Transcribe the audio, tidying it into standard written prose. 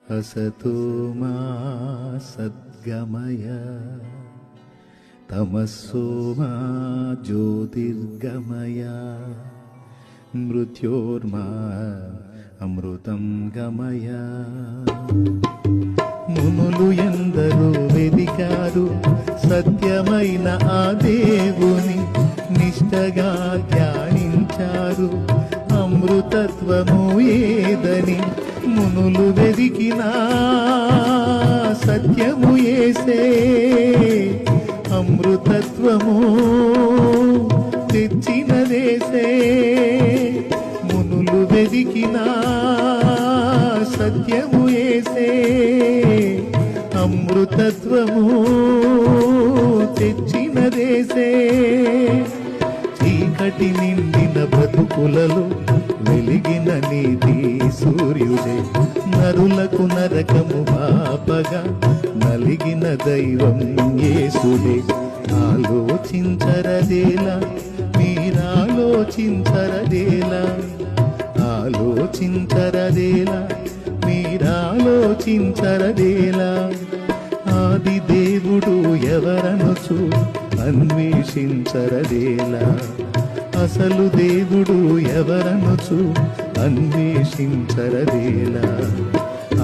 असतो मा सद्गमय तमसो मा ज्योतिर्गमय मृत्योर्मा अमृतं गमय మునులు ఎందరో వెదికారు సత్యమైన ఆ దేవుని నిష్టగా ధ్యానించారు అమృతత్వము ఏదని మునులు వెదికిన సత్యము యేసే అమృతత్వము తెచ్చినదేసే మునులు వెదికిన సత్యము యేసే అమృతత్వము తెచ్చినదేసే చీకటి నిండిన బతుకులలో వెలిగిన నీతి సూర్యుడే నరులకు నరకము పాపగా నలిగిన దైవం యేసుడే ఆలోచించరదేలా మీరాలోచించరదేలా ఆలోచించరదేలా మీరాలోచించరదేలా ఆది దేవుడు ఎవరనుచు అన్వేషించరదేలా అసలు దేవుడు ఎవరనుచు అన్వేషించరదేలా